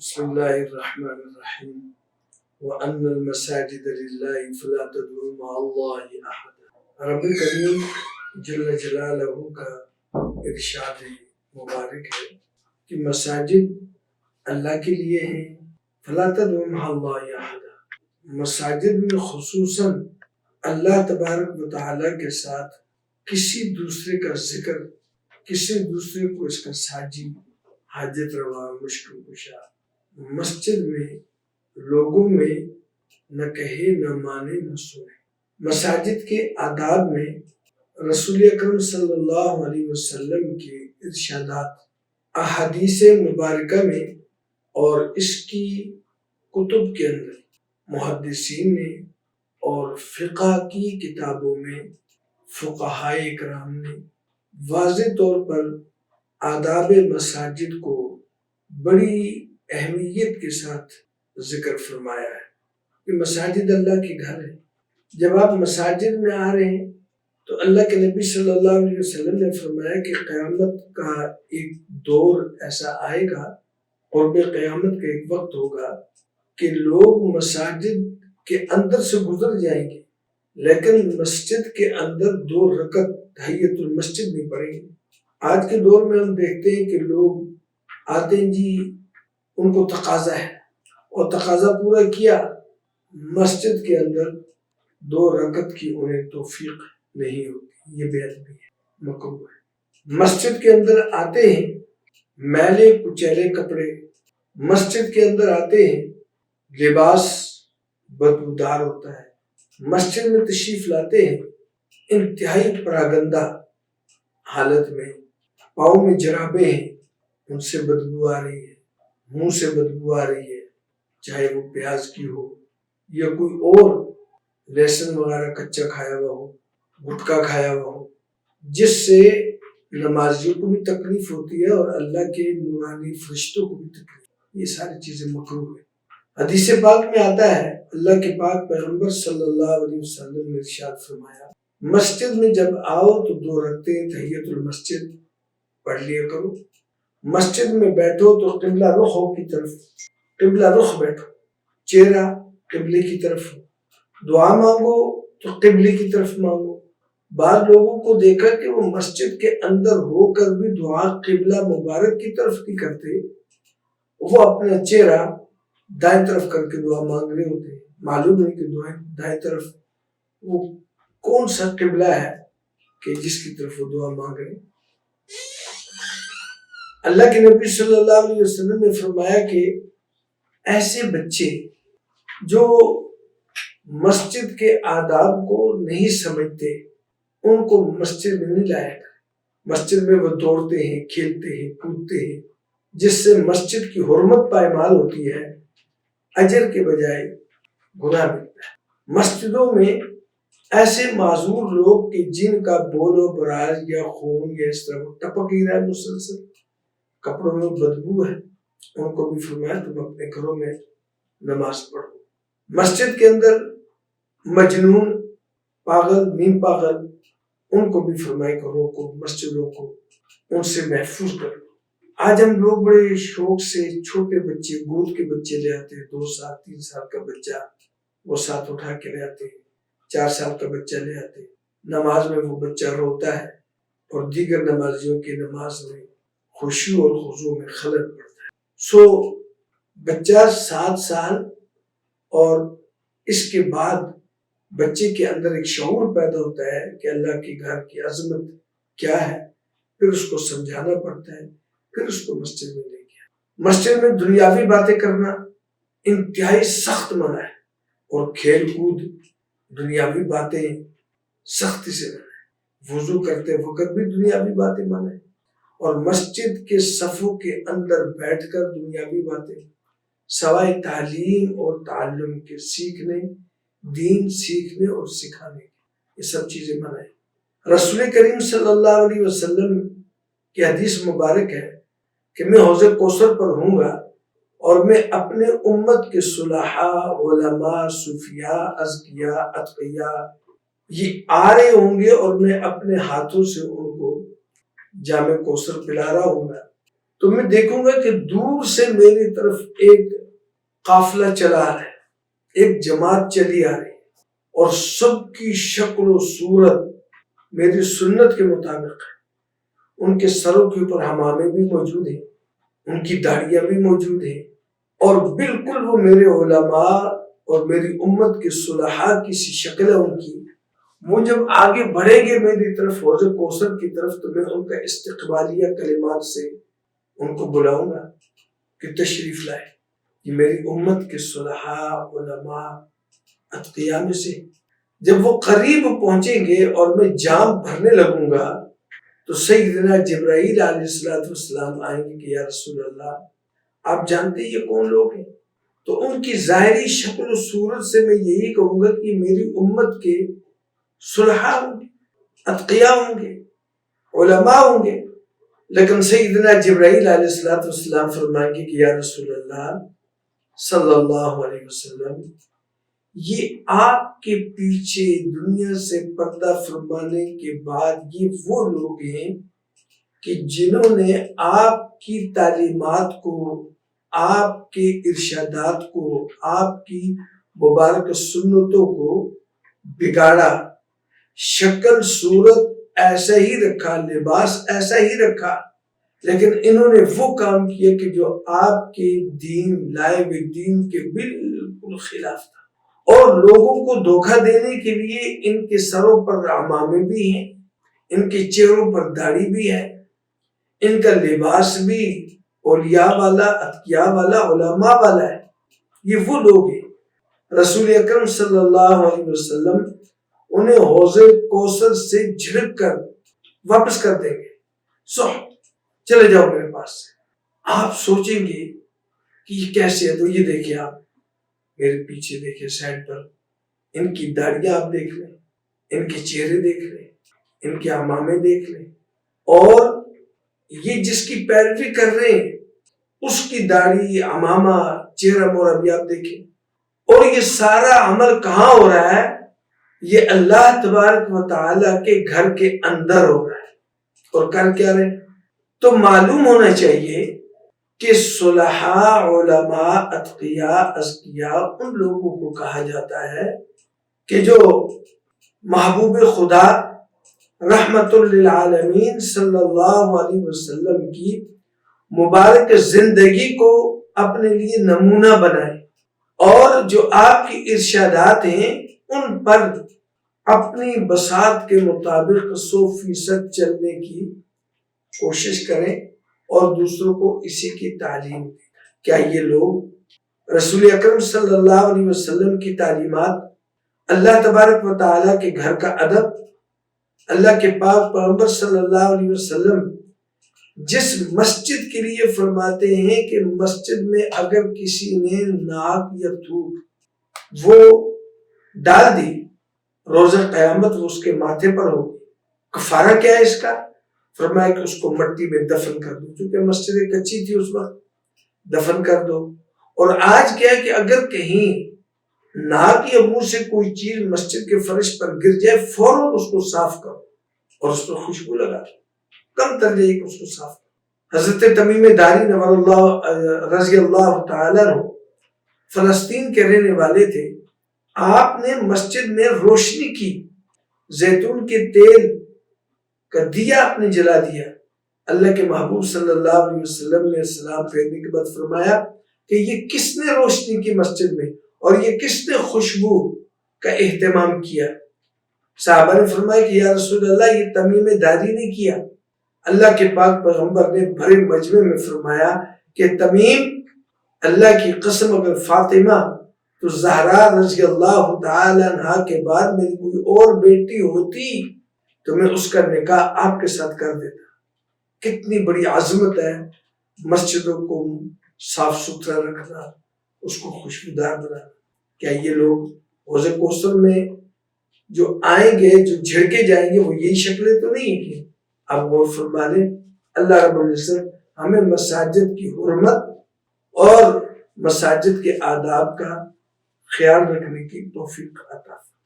بسم اللہ الرحمن الرحیم وَأَنَّ الْمَسَاجِدَ لِلَّهِ فَلَا تَدْعُوا مَعَ اللَّهِ أَحَدًا۔ رب کریم جل جلالہ کا ارشاد مبارک ہے کہ مساجد اللہ کے لیے ہیں، فَلَا تَدْعُوا مَعَ اللَّهِ أَحَدًا۔ مساجد میں خصوصاً اللہ تبارک و تعالیٰ کے ساتھ کسی دوسرے کا ذکر، کسی دوسرے کو اس کا ساجی، حاجت روا، مشکل کشا مسجد میں لوگوں میں نہ کہے نہ مانے نہ سنے۔ مساجد کے آداب میں رسول اکرم صلی اللہ علیہ وسلم کے ارشادات احادیث مبارکہ میں اور اس کی کتب کے اندر محدثین نے اور فقہ کی کتابوں میں فقہائے اکرام نے واضح طور پر آداب مساجد کو بڑی اہمیت کے ساتھ ذکر فرمایا ہے کہ مساجد اللہ کے گھر ہے۔ جب آپ مساجد میں آ رہے ہیں تو اللہ کے نبی صلی اللہ علیہ وسلم نے فرمایا کہ قیامت کا ایک دور ایسا آئے گا، قرب قیامت کا ایک وقت ہوگا کہ لوگ مساجد کے اندر سے گزر جائیں گے لیکن مسجد کے اندر 2 رکعت تحیت المسجد نہیں پڑھیں گے۔ آج کے دور میں ہم دیکھتے ہیں کہ لوگ آتے ہیں، جی ان کو تقاضا ہے اور تقاضا پورا کیا، مسجد کے اندر 2 رکعت کی انہیں توفیق نہیں ہوتی، یہ بے ادبی ہے، مکروہ ہے۔ مسجد کے اندر آتے ہیں میلے کچیلے کپڑے، مسجد کے اندر آتے ہیں لباس بدبودار ہوتا ہے، مسجد میں تشریف لاتے ہیں انتہائی پراگندہ حالت میں، پاؤں میں جرابیں ہیں، ان سے بدبو آ رہی ہے، منہ سے بدبو آ رہی ہے، چاہے وہ پیاز کی ہو یا کوئی اور لہسن وغیرہ کچا کھایا ہوا ہو، گٹکا کھایا ہوا ہو، جس سے نمازیوں کو بھی تکلیف ہوتی ہے اور اللہ کے نورانی فرشتوں کو بھی تکلیف، یہ ساری چیزیں مکروہ ہیں۔ حدیث پاک میں آتا ہے، اللہ کے پاک پیغمبر صلی اللہ علیہ وسلم نے ارشاد فرمایا، مسجد میں جب آؤ تو 2 رکعتیں تحیت المسجد پڑھ لیا کرو، مسجد میں بیٹھو تو قبلہ رخ کی طرف، قبلہ رخ بیٹھو، چہرہ قبلے کی طرف ہو، دعا مانگو تو قبلے کی طرف مانگو۔ بعض لوگوں کو دیکھا کہ وہ مسجد کے اندر ہو کر بھی دعا قبلہ مبارک کی طرف نہیں کرتے، وہ اپنا چہرہ دائیں طرف کر کے دعا مانگ رہے ہوتے ہیں، معلوم نہیں کہ دائیں طرف وہ کون سا قبلہ ہے کہ جس کی طرف وہ دعا مانگ رہے ہیں۔ اللہ کے نبی صلی اللہ علیہ وسلم نے فرمایا کہ ایسے بچے جو مسجد کے آداب کو نہیں سمجھتے ان کو مسجد میں نہیں لایا کرے۔ مسجد میں وہ دوڑتے ہیں، کھیلتے ہیں، کودتے ہیں، جس سے مسجد کی حرمت پائمال ہوتی ہے، اجر کے بجائے گناہ ملتا ہے۔ مسجدوں میں ایسے معذور لوگ کہ جن کا بول و براز یا خون یا اس طرح ٹپک ہی رہا ہے مسلسل، کپڑوں میں بدبو ہے، ان کو بھی فرمایا تم اپنے گھروں میں نماز پڑھو۔ مسجد کے اندر مجنون، پاگل، نیم پاگل، ان کو بھی فرمایا گھروں کو، مسجدوں کو ان سے محفوظ کرو۔ آج ہم لوگ بڑے شوق سے چھوٹے بچے، گود کے بچے لے آتے ہیں، 2 سال 3 سال کا بچہ وہ ساتھ اٹھا کے لے آتے ہیں، 4 سال کا بچہ لے آتے ہیں، نماز میں وہ بچہ روتا ہے اور دیگر نمازیوں کی نماز میں خشوع اور خضوع میں خلل پڑتا ہے۔ بچہ 7 سال اور اس کے بعد بچے کے اندر ایک شعور پیدا ہوتا ہے کہ اللہ کے گھر کی عظمت کیا ہے، پھر اس کو سمجھانا پڑتا ہے، پھر اس کو مسجد میں لے گیا۔ مسجد میں دنیاوی باتیں کرنا انتہائی سخت منع ہے اور کھیل کود، دنیاوی باتیں سختی سے منع ہے۔ وضو کرتے وقت بھی دنیاوی باتیں منع ہے، اور مسجد کے صفوں کے اندر بیٹھ کر دنیاوی باتیں سوائے تعلیم اور تعلم کے سیکھنے، دین سیکھنے اور سکھانے، یہ سب چیزیں منع ہیں۔ رسول کریم صلی اللہ علیہ وسلم کی حدیث مبارک ہے کہ میں حوض کوثر پر ہوں گا اور میں اپنے امت کے صلحاء، علماء، صوفیاء، اذکیاء، اتقیاء یہ آ رہے ہوں گے اور میں اپنے ہاتھوں سے ان کو جام کوثر پلا رہا ہوں گا تو میں دیکھوں گا کہ دور سے میری طرف ایک قافلہ چلا آ رہا ہے، ایک جماعت چلی آ رہی ہے، اور سب کی شکل و صورت میری سنت کے مطابق ہے۔ ان کے سروں کے اوپر حمامے بھی موجود ہیں، ان کی داڑیاں بھی موجود ہیں، اور بالکل وہ میرے علماء اور میری امت کے صلحاء کی سی شکل ہے ان کی۔ وہ جب آگے بڑھیں گے میری طرف حوض کوثر کی طرف، تو میں ان کا استقبالیہ کلمات سے ان کو بلاؤں گا کہ تشریف لائے۔ یہ میری امت کے صلحاء، علماء، اتقیاء میں سے جب وہ قریب پہنچیں گے اور میں جام بھرنے لگوں گا، تو سیدنا جبرائیل علیہ السلام آئیں گے کہ یا رسول اللہ، آپ جانتے یہ کون لوگ ہیں؟ تو ان کی ظاہری شکل و صورت سے میں یہی کہوں گا کہ میری امت کے صلحاء ہوں گے، اتقیاء ہوں گے، علماء ہوں گے۔ لیکن سیدنا جبرائیل علیہ السلام فرمائیں گے کہ یا رسول اللہ صلی اللہ علیہ وسلم، یہ آپ کے پیچھے دنیا سے پردہ فرمانے کے بعد یہ وہ لوگ ہیں کہ جنہوں نے آپ کی تعلیمات کو، آپ کے ارشادات کو، آپ کی مبارک سنتوں کو بگاڑا، شکل صورت ایسا ہی رکھا، لباس ایسا ہی رکھا، لیکن انہوں نے وہ کام کیا کہ جو آپ کے دین، لائے ہوئے دین کے بالکل خلاف تھا۔ اور لوگوں کو دھوکہ دینے کے لیے ان کے سروں پر عمامے بھی ہیں، ان کے چہروں پر داڑھی بھی ہے، ان کا لباس بھی اولیاء والا، اتقیاء والا، علماء والا ہے۔ یہ وہ لوگ ہیں، رسول اکرم صلی اللہ علیہ وسلم انہیں حوض کوثر سے جھڑک کر واپس کر دیں گے، چلے جاؤ میرے پاس سے۔ آپ سوچیں گے کہ یہ کیسے ہے؟ تو یہ دیکھیں، آپ میرے پیچھے دیکھیں، سائڈ پر ان کی داڑیاں آپ دیکھ لیں، ان کے چہرے دیکھ لیں، ان کے عمامے دیکھ لیں، اور یہ جس کی پیروی کر رہے ہیں اس کی داڑھی، عمامہ، چہرہ مور ابھی آپ دیکھیں۔ اور یہ سارا عمل کہاں ہو رہا ہے؟ یہ اللہ تبارک و تعالیٰ کے گھر کے اندر ہو رہا ہے۔ اور کر کیا رہے؟ تو معلوم ہونا چاہیے کہ صلحاء، علماء، اتقیاء، اذکیاء ان لوگوں کو کہا جاتا ہے کہ جو محبوب خدا رحمت للعالمین صلی اللہ علیہ وسلم کی مبارک زندگی کو اپنے لیے نمونہ بنائیں، اور جو آپ کی ارشادات ہیں ان پر اپنی بساط کے مطابق 100% چلنے کی کوشش کریں اور دوسروں کو اسی کی تعلیم دیں۔ کیا یہ لوگ رسول اکرم صلی اللہ علیہ وسلم کی تعلیمات، اللہ تبارک و تعالیٰ کے گھر کا ادب، اللہ کے پاک پیغمبر صلی اللہ علیہ وسلم جس مسجد کے لیے فرماتے ہیں کہ مسجد میں اگر کسی نے ناک یا تھوک وہ ڈال دی، روزہ قیامت وہ اس کے ماتھے پر ہوگی، کفارہ کیا ہے اس کا؟ فرمایا کہ اس کو مٹی میں دفن کر دو، کیونکہ مسجد کچی تھی اس وقت، دفن کر دو۔ اور آج کیا ہے کہ اگر کہیں ناک یا منہ سے کوئی چیز مسجد کے فرش پر گر جائے، فوراً اس کو صاف کرو اور اس پر خوشبو لگا دو، کم تر جائے کہ اس کو صاف کرو۔ حضرت تمیم داری نور اللہ رضی اللہ تعالیٰ عنہ فلسطین کے رہنے والے تھے۔ آپ نے مسجد میں روشنی کی، زیتون کے تیل کا دیا آپ نے جلا دیا۔ اللہ کے محبوب صلی اللہ علیہ وسلم نے سلام پھیرنے کے بعد فرمایا کہ یہ کس نے روشنی کی مسجد میں، اور یہ کس نے خوشبو کا اہتمام کیا؟ صحابہ نے فرمایا کہ یا رسول اللہ یہ تمیم داری نے کیا۔ اللہ کے پاک پیغمبر نے بھرے مجمع میں فرمایا کہ تمیم، اللہ کی قسم اگر فاطمہ تو زہرا رضی اللہ تعالی عنہا کے بعد میری کوئی اور بیٹی ہوتی تو میں اس کا نکاح آپ کے ساتھ کر دیتا۔ کتنی بڑی عظمت ہے مسجدوں کو صاف ستھرا رکھنا، اس کو خوشبودار بنانا۔ کیا یہ لوگ حوض کوثر میں جو آئیں گے، جو جھڑکے جائیں گے، وہ یہی شکلیں تو نہیں ہیں؟ آپ غور فرما لیں۔ اللہ رب العزت ہمیں مساجد کی حرمت اور مساجد کے آداب کا خیال رکھنے کی توفیق عطا